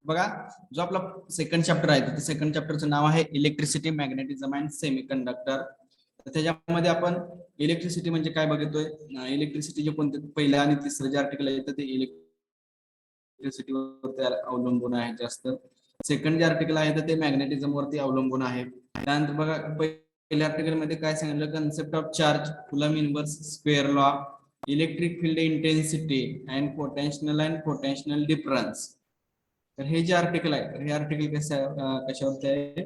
बघा, जो आपला सेकंड चॅप्टर आहे ते सेकंड चॅप्टरचं नाव आहे इलेक्ट्रिसिटी, मॅग्नेटिझम अँड सेमीकंडक्टर. तर त्याच्यामध्ये आपण इलेक्ट्रिसिटी म्हणजे काय बघतोय. इलेक्ट्रिसिटी जे कोणते पहिलं आणि तिसरं जे आर्टिकल आहे ते इलेक्ट्रिसिटीवर अवलंबून आहे जास्त. सेकंड जे आर्टिकल आहे तर ते मॅग्नेटिझम वरती अवलंबून आहे. त्यानंतर बघा पहिल्या आर्टिकल मध्ये काय सांगितलं, concept of charge, Coulomb inverse square law, electric field intensity and potential difference. तर हे जे आर्टिकल आहे तर हे आर्टिकल कशावरती आहे,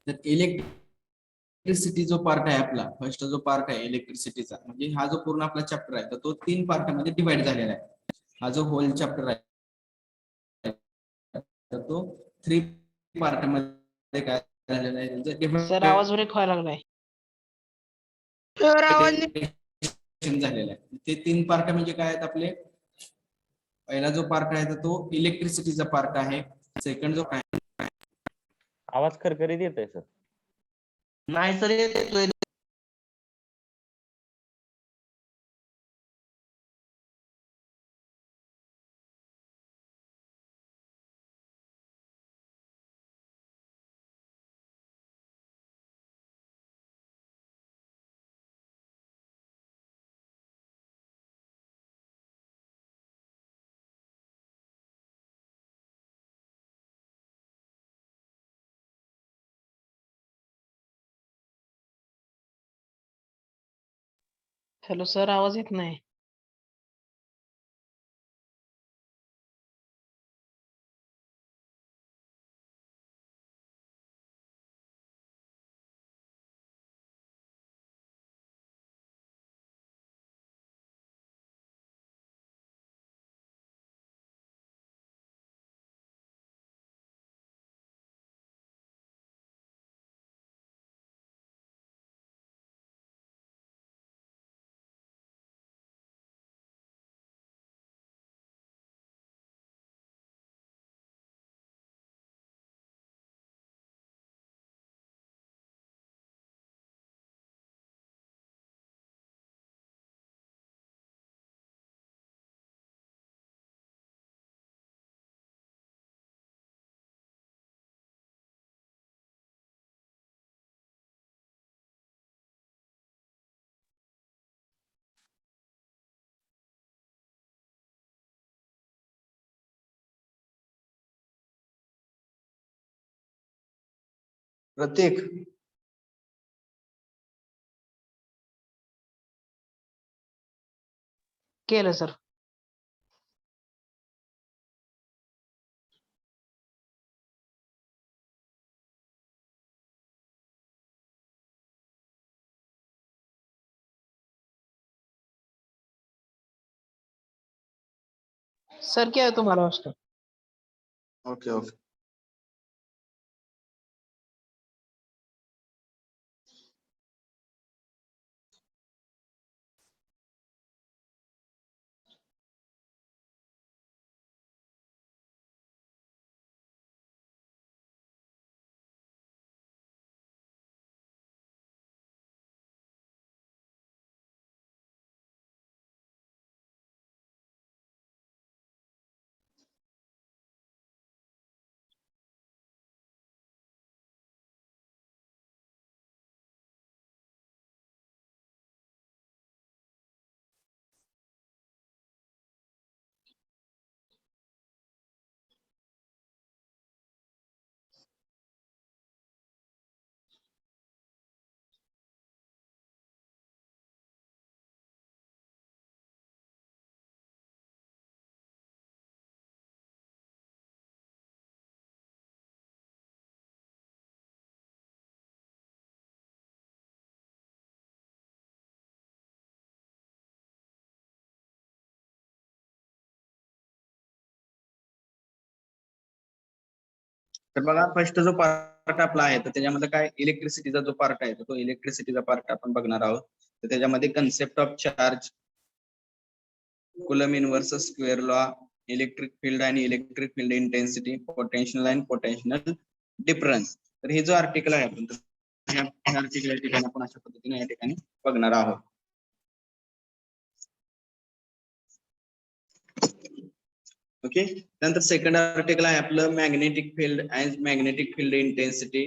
तर इलेक्ट्रिसिटी जो पार्ट आहे आपला, फर्स्ट जो पार्ट आहे इलेक्ट्रिसिटीचा, म्हणजे हा जो पूर्ण आपला चॅप्टर आहे तर तो 3 पार्टमध्ये डिवाइड झालेला आहे. हा जो होल चॅप्टर आहे तर तो 3 पार्टमध्ये काय झालेला सर आहे, आवाज ब्रेक व्हायला लागलाय. झालेला आहे. ते 3 पार्ट म्हणजे काय आहेत आपले. पहिला जो पार्ट आहे तर तो इलेक्ट्रिसिटीचा पार्ट आहे. सेकंड जो आहे, आवाज खरखरीत येतोय सर. नाही सर येतोय. हॅलो सर, आवाज येत नाही. प्रत्येक केलं सर. सर क्या है तुम्हाला वाटतं. Okay okay. तर बघा, फर्स्ट जो पार्ट आपला आहे तर त्याच्यामध्ये काय इलेक्ट्रिसिटीचा जो पार्ट आहे तो इलेक्ट्रिसिटीचा पार्ट आपण बघणार आहोत. तर त्याच्यामध्ये concept of charge, Coulomb inverse square law, electric field आणि electric field intensity, potential difference. तर हे जो आर्टिकल आहे आपण आर्टिकल या ठिकाणी आपण अशा पद्धतीने या ठिकाणी बघणार आहोत. ओके. त्यानंतर सेकंड आर्टिकल आहे आपलं magnetic field and magnetic field intensity.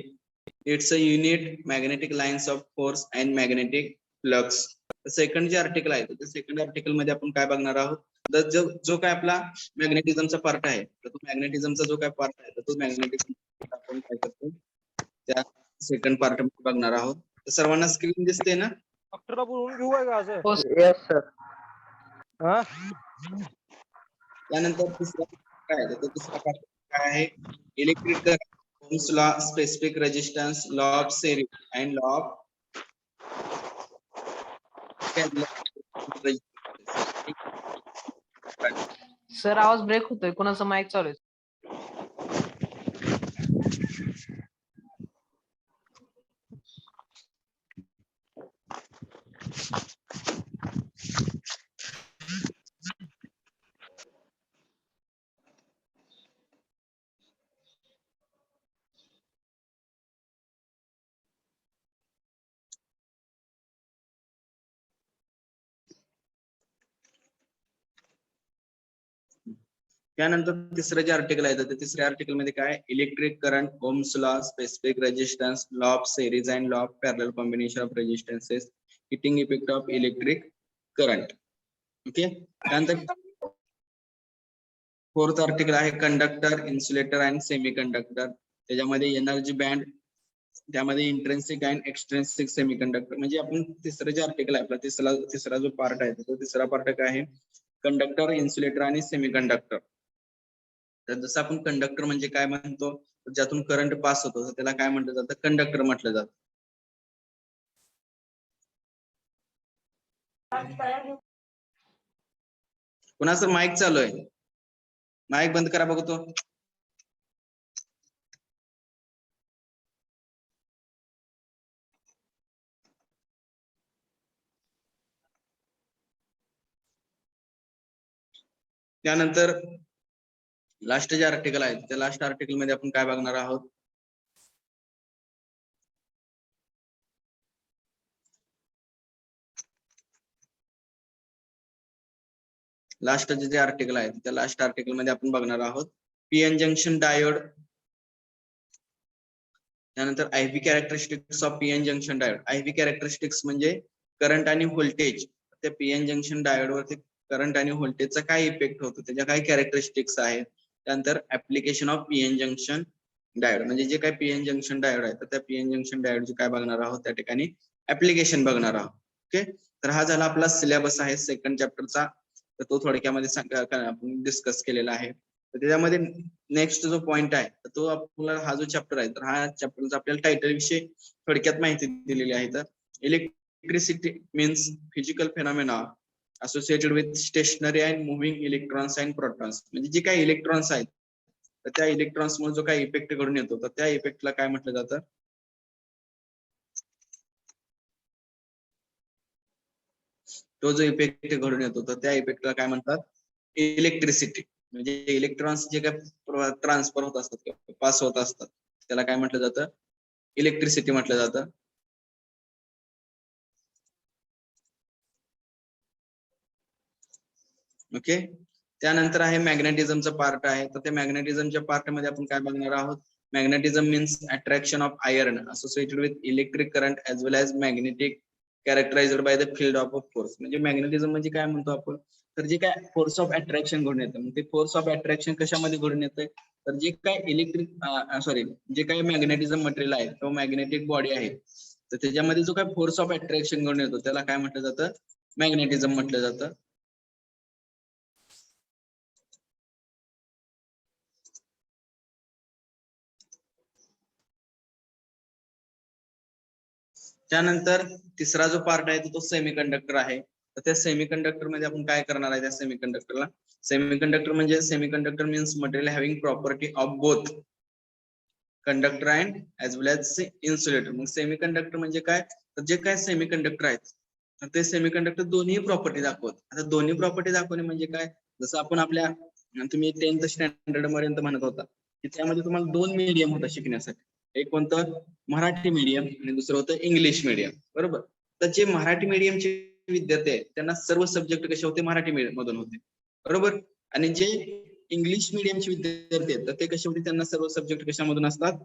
It's a unit magnetic lines of force and magnetic flux. Second जे आर्टिकल आहे त्या सेकंड आर्टिकल मध्ये आपण काय बघणार आहोत, तर जो काय आपला मॅग्नेटिझमचा पार्ट आहे, तर तो मॅग्नेटिझमचा जो काय पार्ट आहे तर तो मॅग्नेटिझम आपण काय करतो त्या सेकंड पार्ट मध्ये बघणार आहोत. तर सर्वांना स्क्रीन दिसते ना? डॉक्टरला बोलवून घेऊ आहे का असं? हो येस सर. हा त्यानंतर तिसरा काय आहे, तर दुसरा पार्ट काय आहे, electric current, Ohm's law, specific resistance, law of series and law of sir आवाज ब्रेक होतोय, कोणाचा माईक चालू आहे? त्यानंतर तिसरं जे आर्टिकल आहे तर तिसऱ्या आर्टिकल मध्ये काय, electric current, Ohm's law, specific resistance, law of series and law of parallel combination of resistances, heating effect of electric current. Okay. त्यानंतर फोर्थ आर्टिकल आहे conductor, insulator and semiconductor. त्याच्यामध्ये energy band, त्यामध्ये intrinsic and extrinsic semiconductor. म्हणजे आपण तिसरं जे article आहे आपला तिसरा जो पार्ट आहे तो तिसरा पार्ट काय आहे, कंडक्टर, इन्सुलेटर आणि सेमी कंडक्टर. तर जसं आपण कंडक्टर म्हणजे काय म्हणतो, ज्यातून करंट पास होतो तर त्याला काय म्हटलं जातं, कंडक्टर म्हटलं जातं. कुणाचं माईक चालू आहे? माईक बंद करा बघतो. त्यानंतर लास्ट जे आर्टिकल आहे त्या लास्ट आर्टिकल मध्ये आपण काय बघणार आहोत, लास्ट जे आर्टिकल आहे त्या लास्ट आर्टिकल मध्ये आपण बघणार आहोत पीएन जंक्शन डायोड. त्यानंतर ivy characteristics of PN junction diode. Ivy characteristics म्हणजे करंट आणि व्होल्टेज. त्या पीएन जंक्शन डायोड वरती करंट आणि व्होल्टेजचा काय इफेक्ट होतो, त्याच्या काय कॅरेक्टरिस्टिक्स आहेत. त्यानंतर application of PN junction diode, म्हणजे जे काय पीएन जंक्शन डायोड आहे तर त्या पीएन जंक्शन डायोडचे काय बघणार आहोत, त्या ठिकाणी ऍप्लिकेशन बघणार आहोत. ओके. तर हा झाला आपला सिलेबस आहे सेकंड चॅप्टरचा, तर तो थोडक्यामध्ये आपण डिस्कस केलेला आहे. तर त्याच्यामध्ये नेक्स्ट जो पॉइंट आहे तर तो आपला हा जो चॅप्टर आहे तर हा चॅप्टरचा आपल्याला टायटल विषयी थोडक्यात माहिती दिलेली आहे. तर electricity means physical phenomena associated with stationary and moving electrons and protons. म्हणजे जे काही इलेक्ट्रॉन्स आहेत तर त्या इलेक्ट्रॉन्स मुळे जो काही इफेक्ट घडून येतो तर त्या इफेक्टला काय म्हटलं जातं, तो जो इफेक्ट घडून येतो तर त्या इफेक्टला काय म्हणतात, इलेक्ट्रिसिटी. म्हणजे इलेक्ट्रॉन्स जे काय ट्रान्सफर होत असतात किंवा पास होत असतात त्याला काय म्हटलं जातं, इलेक्ट्रिसिटी म्हटलं जातं. ओके. त्यानंतर आहे मॅग्नेटिझमचा पार्ट आहे, तर त्या मॅग्नेटिझमच्या पार्ट मध्ये आपण काय बघणार आहोत, magnetism means attraction of iron associated with electric current as well as magnetic characterised by the field of force. म्हणजे मॅग्नेटिझम म्हणजे काय म्हणतो आपण, तर जे काय फोर्स ऑफ अट्रॅक्शन घडून येतं. मग ते फोर्स ऑफ अट्रॅक्शन कशामध्ये घडून येतंय, तर जे काय जे काही मॅग्नेटिझम मटेरियल आहे तो मॅग्नेटिक बॉडी आहे तर त्याच्यामध्ये जो काय फोर्स ऑफ अट्रॅक्शन घडून येतो त्याला काय म्हटलं जातं, मॅग्नेटिझम म्हटलं जातं. त्यानंतर तिसरा जो पार्ट आहे तो सेमी कंडक्टर आहे. तर त्या सेमी कंडक्टर मध्ये आपण काय करणार आहे, त्या सेमी कंडक्टरला, सेमी कंडक्टर म्हणजे semiconductor means material having property of both conductor and as well as insulator. मग सेमी कंडक्टर म्हणजे काय, तर जे काय सेमी कंडक्टर आहेत तर ते सेमी कंडक्टर दोन्ही प्रॉपर्टी दाखवत. आता दोन्ही प्रॉपर्टी दाखवणे म्हणजे काय, जसं आपण आपल्या तुम्ही 10th स्टँडर्ड पर्यंत म्हणत होता की त्यामध्ये तुम्हाला 2 मीडियम होता शिकण्यासाठी, एक कोणतं, मराठी मीडियम आणि दुसरं होतं इंग्लिश मीडियम, बरोबर. तर जे मराठी मीडियमचे विद्यार्थी आहेत त्यांना सर्व सब्जेक्ट कसे होते, मराठी मीडियम मधून होते, बरोबर. आणि जे इंग्लिश मिडियमचे विद्यार्थी आहेत तर ते कशामध्ये त्यांना सर्व सब्जेक्ट कशामधून असतात?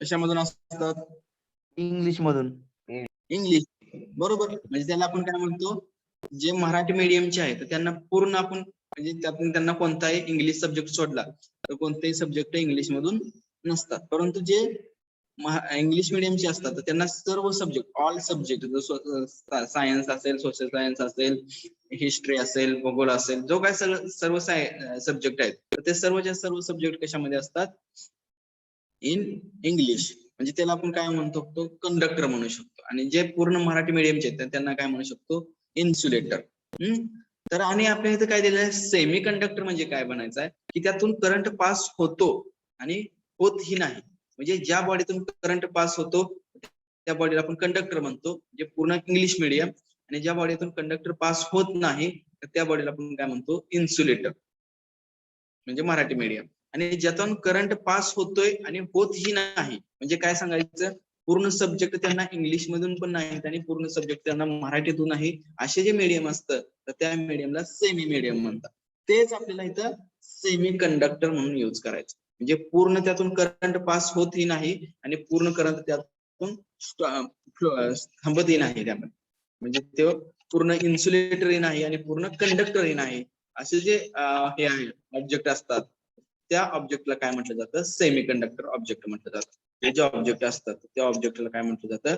कशामधून असतात? इंग्लिश मधून. इंग्लिश. बरोबर. म्हणजे त्याला आपण काय म्हणतो, जे मराठी मीडियमचे आहेत तर त्यांना पूर्ण आपण म्हणजे त्यातून त्यांना कोणताही इंग्लिश सब्जेक्ट सोडला तर कोणतेही सब्जेक्ट इंग्लिश मधून नसतात. परंतु जे इंग्लिश मिडियमचे असतात तर त्यांना सर्व सब्जेक्ट, ऑल सब्जेक्ट, सायन्स असेल, सोशल सायन्स असेल, हिस्ट्री असेल, भूगोल असेल, जो काय सर्व सब्जेक्ट आहेत तर ते सर्वच्या सर्व सब्जेक्ट कशामध्ये असतात? In English. म्हणजे त्याला आपण काय म्हणतो, तो कंडक्टर म्हणू शकतो. आणि जे पूर्ण मराठी मीडियमचे आहेत त्यांना काय म्हणू शकतो? इन्सुलेटर. तर आणि आपल्या इथं काय दिलं आहे, सेमी कंडक्टर म्हणजे काय बनायचं आहे की त्यातून करंट पास होतो आणि होतही नाही. म्हणजे ज्या बॉडीतून करंट पास होतो त्या बॉडीला आपण कंडक्टर म्हणतो, जे पूर्ण इंग्लिश मिडियम. आणि ज्या बॉडीतून कंडक्टर पास होत नाही तर त्या बॉडीला आपण काय म्हणतो? इन्सुलेटर, म्हणजे मराठी मीडियम. आणि ज्यातून करंट पास होतोय आणि होतही नाही म्हणजे काय सांगायचं, पूर्ण सब्जेक्ट त्यांना इंग्लिश मधून पण नाहीत आणि पूर्ण सब्जेक्ट त्यांना मराठीतून नाही, असे जे मीडियम असतं तर त्या मीडियमला सेमी मीडियम म्हणतात. तेच आपल्याला इथं सेमी कंडक्टर म्हणून यूज करायचं. म्हणजे पूर्ण त्यातून करंट पास होतही नाही आणि पूर्ण करंट त्यातून थांबतही नाही त्यामध्ये. म्हणजे ते पूर्ण इन्सुलेटरही नाही आणि पूर्ण कंडक्टरही नाही, असे जे हे आहे ऑब्जेक्ट असतात त्या ऑब्जेक्टला काय म्हटलं जातं? सेमी कंडक्टर ऑब्जेक्ट म्हटलं जातं. हे जे ऑब्जेक्ट असतात त्या ऑब्जेक्टला काय म्हटलं जातं?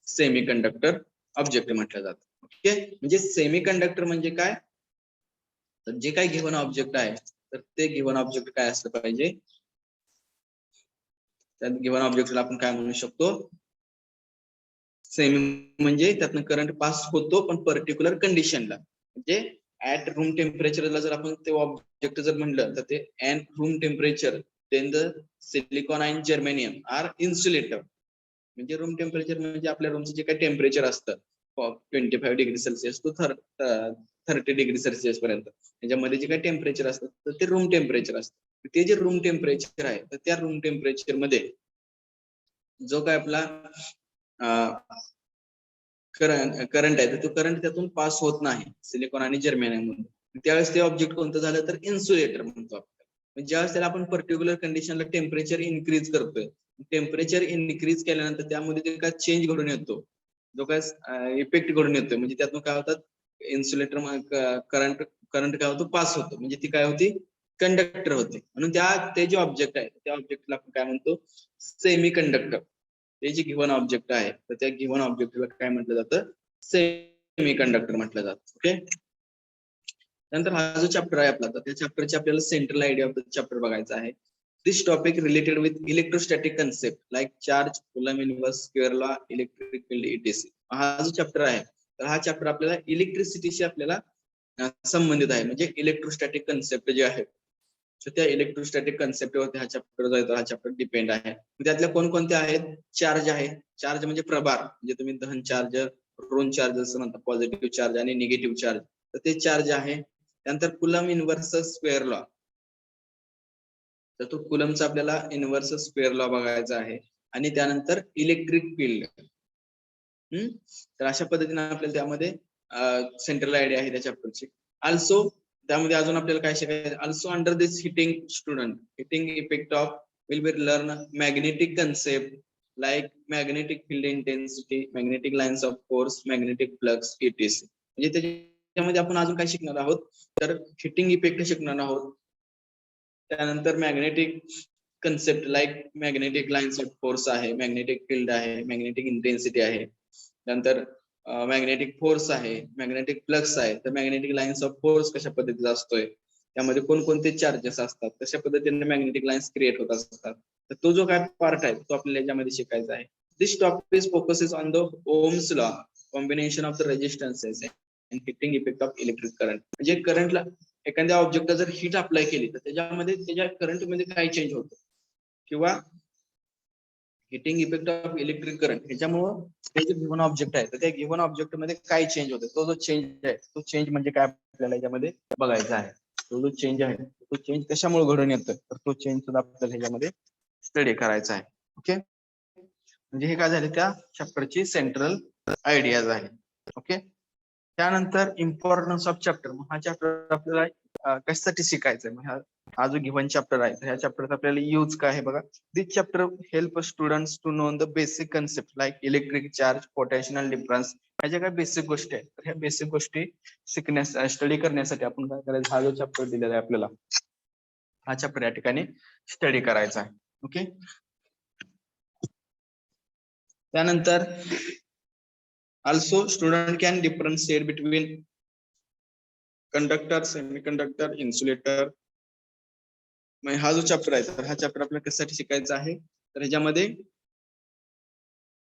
सेमी कंडक्टर ऑब्जेक्ट म्हटलं जातं. ओके. म्हणजे सेमी कंडक्टर म्हणजे काय, तर जे काही गिव्हन ऑब्जेक्ट आहे तर ते गिव्हन ऑब्जेक्ट काय असलं पाहिजे, त्या गिव्हन ऑब्जेक्टला आपण काय म्हणू शकतो? सेमी म्हणजे त्यातनं करंट पास होतो पण पर्टिक्युलर कंडिशनला. म्हणजे ऍट रूम टेम्परेचरला जर आपण ते ऑब्जेक्ट जर म्हणलं तर ते at room temperature then the silicon and germanium are insulator. म्हणजे रूम टेम्परेचर म्हणजे आपल्या रूमचं जे काही टेम्परेचर असतं 25 degree Celsius to 30 degree Celsius पर्यंत, त्याच्यामध्ये जे काही टेम्परेचर असतं तर ते रूम टेम्परेचर असतं. ते जे रूम टेम्परेचर आहे तर त्या रूम टेम्परेचर मध्ये जो काय आपला करंट आहे तर तो करंट त्यातून पास होत नाही सिलिकॉन आणि जर्मेनियम मधून, त्यावेळेस ते ऑब्जेक्ट कोणतं झालं तर इन्सुलेटर म्हणतो आपण. ज्यावेळेस त्याला आपण पर्टिक्युलर कंडिशनला टेम्परेचर इन्क्रीज करतोय, टेम्परेचर इन्क्रीज केल्यानंतर त्यामध्ये जे काय चेंज घडून येतो, जो काय इफेक्ट घडून येतोय, म्हणजे त्यातून काय होतात, इन्सुलेटर करंट काय होतो? पास होतो. म्हणजे ती काय होती? कंडक्टर होते. म्हणून ते जे ऑब्जेक्ट आहे त्या ऑब्जेक्टला आपण काय म्हणतो? Semi conductor. ते जे गिव्हन ऑब्जेक्ट आहे तर त्या गिव्हन ऑब्जेक्टला काय म्हटलं जातं? सेमी कंडक्टर म्हटलं जातं. ओके. नंतर हा जो चॅप्टर आहे आपला, तर त्या चॅप्टरची आपल्याला central idea of the chapter बघायचा आहे. This topic related with electrostatic concept like charge, Coulomb inverse, square law, electric field, etc. हा जो चॅप्टर आहे तर हा चॅप्टर आपल्याला इलेक्ट्रिसिटीशी आपल्याला संबंधित आहे. म्हणजे इलेक्ट्रोस्टॅटिक कन्सेप्ट जे आहे तर त्या इलेक्ट्रोस्टॅटिक कन्सेप्टवरती हा चॅप्टर जो आहे तो हा चॅप्टर डिपेंड आहे. त्यातल्या कोणकोणत्या आहेत? चार्ज आहे. चार्ज म्हणजे प्रभार, म्हणजे तुम्ही धन चार्ज, ऋण चार्ज असं म्हणता, पॉझिटिव्ह चार्ज आणि निगेटिव्ह चार्ज, तर ते चार्ज आहे. त्यानंतर कुलम इनव्हर्स स्क्वेअर लॉ, तर तो कुलमचा आपल्याला इनव्हर्स स्क्वेअर लॉ बघायचा आहे. आणि त्यानंतर इलेक्ट्रिक फील्ड. तर अशा पद्धतीने आपल्याला त्यामध्ये सेंट्रल आयडिया आहे त्या चॅप्टरची. ऑल्सो त्यामध्ये अजून आपल्याला काय शिकायचं? Also under this heating student, heating effect of will be learn magnetic concept like magnetic field intensity, magnetic lines of force, magnetic flux, etc. म्हणजे त्याच्यामध्ये आपण अजून काय शिकणार आहोत? तर हिटिंग इफेक्ट शिकणार आहोत. त्यानंतर magnetic concept like magnetic lines of force आहे, मॅग्नेटिक फील्ड आहे, मॅग्नेटिक इंटेन्सिटी आहे. नंतर मॅग्नेटिक फोर्स आहे, मॅग्नेटिक फ्लक्स आहे. तर मॅग्नेटिक लाईन्स ऑफ फोर्स कशा पद्धतीचा असतोय, त्यामध्ये कोणकोणते चार्जेस असतात, कशा पद्धतीने मॅग्नेटिक लाईन्स क्रिएट होत असतात, तर तो जो काय पार्ट आहे तो आपल्याला याच्यामध्ये शिकायचा आहे. This topic focuses on the Ohm's law, combination of the resistances and heating effect of electric current. म्हणजे करंटला एखाद्या ऑब्जेक्टला जर हीट अप्लाय केली तर त्याच्यामध्ये त्याच्या करंटमध्ये काय चेंज होतं, किंवा heating effect of electric current ह्याच्यामुळं ते जे गिव्हन ऑब्जेक्ट आहे तर त्या गिव्हन ऑब्जेक्ट मध्ये काय चेंज होते, तो जो चेंज आहे तो चेंज म्हणजे काय आपल्याला याच्यामध्ये बघायचा आहे. तो जो चेंज आहे तो चेंज कशामुळे घडून येतोय तर तो चेंज सुद्धा आपल्याला ह्याच्यामध्ये स्टडी करायचा आहे. ओके. म्हणजे हे काय झाले त्या चॅप्टरची सेंट्रल आयडियाज आहे. ओके. त्यानंतर इम्पॉर्टन्स ऑफ चॅप्टर. हा चॅप्टर आपल्याला कशासाठी शिकायचा आहे? हा जो गिव्हन चॅप्टर आहे, ह्या चॅप्टरचा आपल्याला यूज काय आहे बघा. This chapter help students to know the basic concept like electric charge, potential difference. ह्या ज्या काही बेसिक गोष्टी आहेत, तर ह्या बेसिक गोष्टी शिकण्यास स्टडी करण्यासाठी आपण काय करायचं, हा जो चॅप्टर दिलेला आहे आपल्याला, हा चॅप्टर या ठिकाणी स्टडी करायचा आहे. ओके. त्यानंतर also student can differentiate between conductor, semiconductor, insulator. म्हणजे हा जो चॅप्टर आहे, तर हा चॅप्टर आपल्याला कशासाठी शिकायचा आहे, तर ह्याच्यामध्ये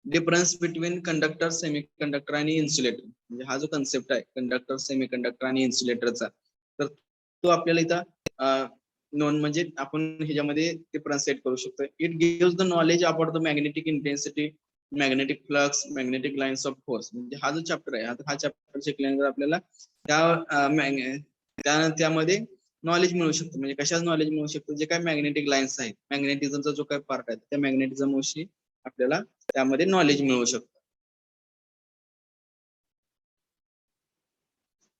डिफरन्स बिटवीन कंडक्टर, सेमीकंडक्टर आणि इन्सुलेटर, म्हणजे हा जो कन्सेप्ट आहे कंडक्टर, सेमीकंडक्टर आणि इन्सुलेटरचा, तर तो आपल्याला इथं नोन म्हणजे आपण ह्याच्यामध्ये डिफरन्शिएट करू शकतो. It gives the knowledge about the magnetic intensity, magnetic flux, magnetic lines of force. म्हणजे हा जो चॅप्टर आहे, हा चॅप्टर शिकल्यानंतर आपल्याला त्यामध्ये नॉलेज मिळू शकतो. म्हणजे कशाच नॉलेज मिळू शकतो, जे काय मॅग्नेटिक लाईन्स आहेत, मॅग्नेटिझमचा जो काय पार्ट आहे, त्या मॅग्नेटिझम विषयी आपल्याला त्यामध्ये नॉलेज मिळू शकतं.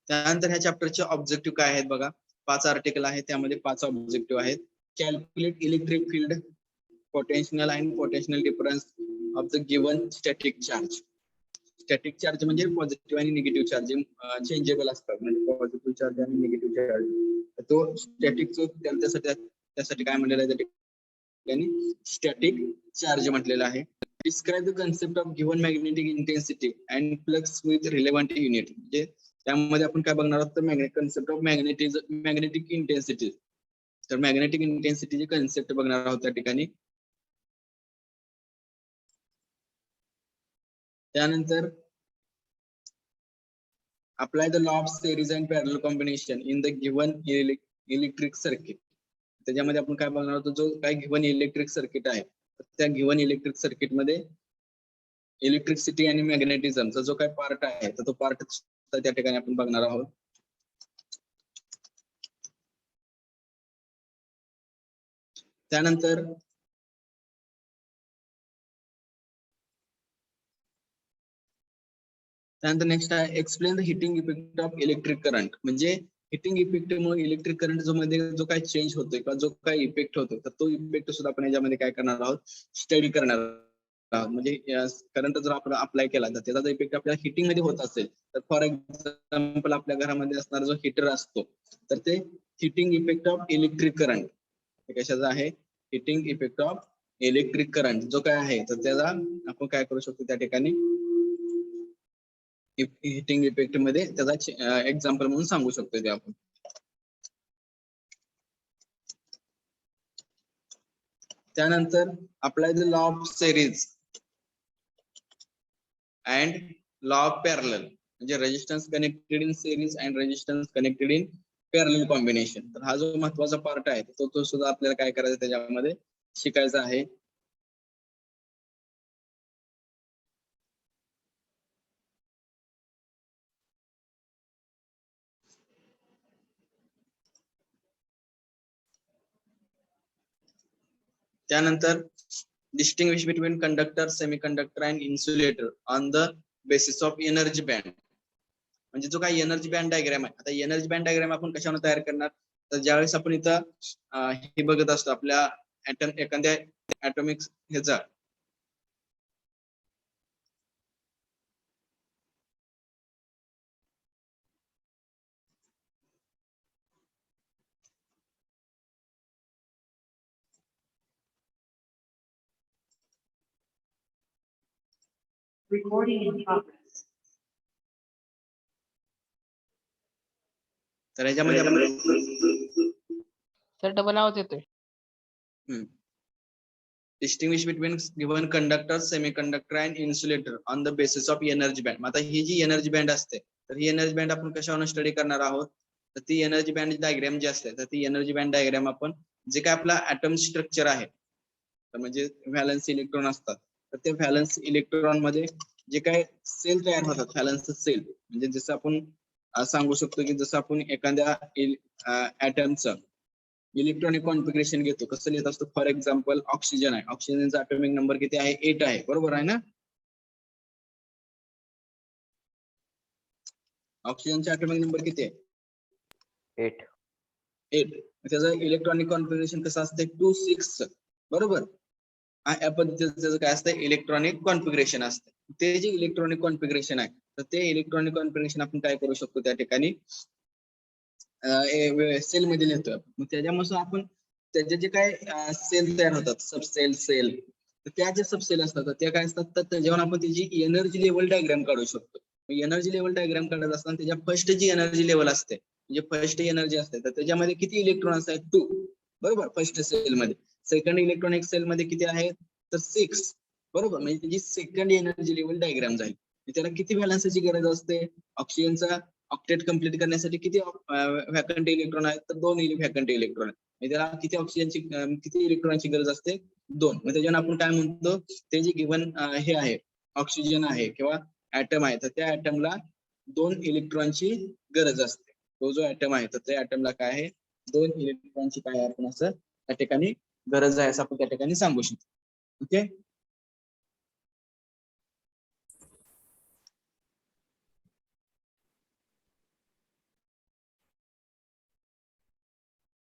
त्यानंतर ह्या चॅप्टरचे ऑब्जेक्टिव्ह काय आहेत बघा. 5 आर्टिकल आहेत, त्यामध्ये 5 ऑब्जेक्टिव्ह आहेत. Calculate electric field, potential and potential difference of the given static charge. Static charge म्हणजे पॉझिटिव्ह आणि निगेटिव्ह चार्ज चेंजेबल असतात, म्हणजे पॉझिटिव्ह चार्ज आणि निगेटिव्ह चार्ज. तो स्टॅटिक त्यासाठी काय म्हणलेलं आहे, त्याने स्टॅटिक चार्ज म्हटलेला आहे. Describe the concept of given magnetic intensity and flux with relevant unit. म्हणजे त्यामध्ये आपण काय बघणार आहोत, तर कन्सेप्ट ऑफ मॅग्नेटिक इंटेन्सिटी. तर मॅग्नेटिक इंटेन्सिटीची कन्सेप्ट बघणार आहोत त्या ठिकाणी. त्यानंतर apply the law of series and parallel combination in the given electric circuit. त्याच्यामध्ये आपण काय बघणार आहोत, जो काय गिव्हन इलेक्ट्रिक सर्किट आहे, त्या गिव्हन इलेक्ट्रिक सर्किट मध्ये इलेक्ट्रिसिटी आणि मॅग्नेटिझमचा जो काय पार्ट आहे, तर तो पार्ट त्या ठिकाणी आपण बघणार आहोत. त्यानंतर नेक्स्ट आहे explain the heating effect of electric current. म्हणजे हिटिंग इफेक्ट मुळे इलेक्ट्रिक करंट जो मध्ये जो काही चेंज होतोय किंवा जो काही इफेक्ट होतो, तर तो इफेक्ट सुद्धा आपण याच्यामध्ये काय करणार आहोत, स्टडी करणार आहोत. म्हणजे करंट जर आपण अप्लाय केला तर त्याचा इफेक्ट आपल्याला हिटिंग मध्ये होत असेल, तर फॉर एक्झाम्पल आपल्या घरामध्ये असणारा जो हीटर असतो, तर ते heating effect of electric current कशाचा आहे, heating effect of electric current जो काय आहे, तर त्याला आपण काय करू शकतो त्या ठिकाणी हिटिंग इफेक्ट मध्ये त्याचा एक्झाम्पल म्हणून सांगू शकतो ते आपण. त्यानंतर apply the law of series and law of parallel. म्हणजे resistance connected in series and resistance connected in parallel combination. तर हा जो महत्वाचा पार्ट आहे, तो सुद्धा आपल्याला काय करायचा त्याच्यामध्ये शिकायचा आहे. त्यानंतर distinguish between conductor, semiconductor and insulator on the basis of energy band. म्हणजे जो काही एनर्जी बँड डायग्राम आहे, आता एनर्जी बँड डायग्राम आपण कशाने तयार करणार, तर ज्यावेळेस आपण इथं हे बघत असतो आपल्या एखाद्या ऍटॉमिक ह्याचा Recording in progress. तर ह्याच्यामध्ये आपण सर डबल आवाज येतोय. Distinguish between given conductor, semiconductor and insulator on the basis of energy band. आता ही जी एनर्जी बँड असते, तर ही एनर्जी बँड आपण कशावर स्टडी करणार आहोत, तर ती एनर्जी बँड डायग्राम जी असते, तर ती एनर्जी बँड डायग्राम आपण जे काय आपला ऍटम स्ट्रक्चर आहे, तर म्हणजे व्हॅलन्स इलेक्ट्रॉन असतात, तर ते व्हॅलन्स इलेक्ट्रॉन मध्ये जे काय सेल तयार होतात, व्हॅलन्स सेल, म्हणजे जसं आपण सांगू शकतो की जसं आपण एखाद्या ऍटमचं इलेक्ट्रॉनिक कॉन्फिगरेशन घेतो, कसं लिहित असतो. फॉर एक्झाम्पल ऑक्सिजन आहे, ऑक्सिजनचा ॲटॉमिक नंबर किती आहे, 8 आहे, बरोबर आहे ना. ऑक्सिजनचा ॲटॉमिक नंबर किती आहे? 8. 8. त्याचं इलेक्ट्रॉनिक कॉन्फिगरेशन कसं असते? 2 6. बरोबर. या पद्धतीचं त्याचं काय असतं? इलेक्ट्रॉनिक कॉन्फिगरेशन असतं. ते जे इलेक्ट्रॉनिक कॉन्फिगरेशन आहे तर ते इलेक्ट्रॉनिक कॉन्फिगरेशन आपण काय करू शकतो त्या ठिकाणी सेल मध्ये लिहितो. मग त्याच्यापासून आपण त्याचे जे काय सेल तयार होतात, सबसेल सेल, तर त्या ज्या सबसेल असतात तर त्या काय असतात, तर त्याच्यावर आपण त्याची एनर्जी लेवल डायग्राम काढू शकतो. एनर्जी लेवल डायग्राम काढत असताना त्याच्या फर्स्ट जी एनर्जी लेवल असते, म्हणजे फर्स्ट एनर्जी असते, तर त्याच्यामध्ये किती इलेक्ट्रॉन असतात? 2. बरोबर. फर्स्ट सेल मध्ये. सेकंड इलेक्ट्रॉनिक सेल मध्ये किती आहेत? तर 6. बरोबर. म्हणजे त्याची सेकंड एनर्जी लेवल डायग्राम झाली. त्याला किती व्हॅलन्सची गरज असते? ऑक्सिजनचा ऑक्टेट कंप्लीट करण्यासाठी किती व्हॅकंट इलेक्ट्रॉन आहेत? तर 2 व्हॅकंट इलेक्ट्रॉन आहेत. त्याला किती ऑक्सिजनची किती इलेक्ट्रॉनची गरज असते? 2. मग त्याच्यावर आपण काय म्हणतो? ते जे गिव्हन हे आहे, ऑक्सिजन आहे किंवा ऍटम आहे, तर त्या ऍटमला 2 इलेक्ट्रॉनची गरज असते. तो जो ऍटम आहे तर त्या ऍटमला काय आहे? 2 इलेक्ट्रॉनची काय आपण असं त्या ठिकाणी गरज आहे असं आपण त्या ठिकाणी सांगू शकतो. ओके.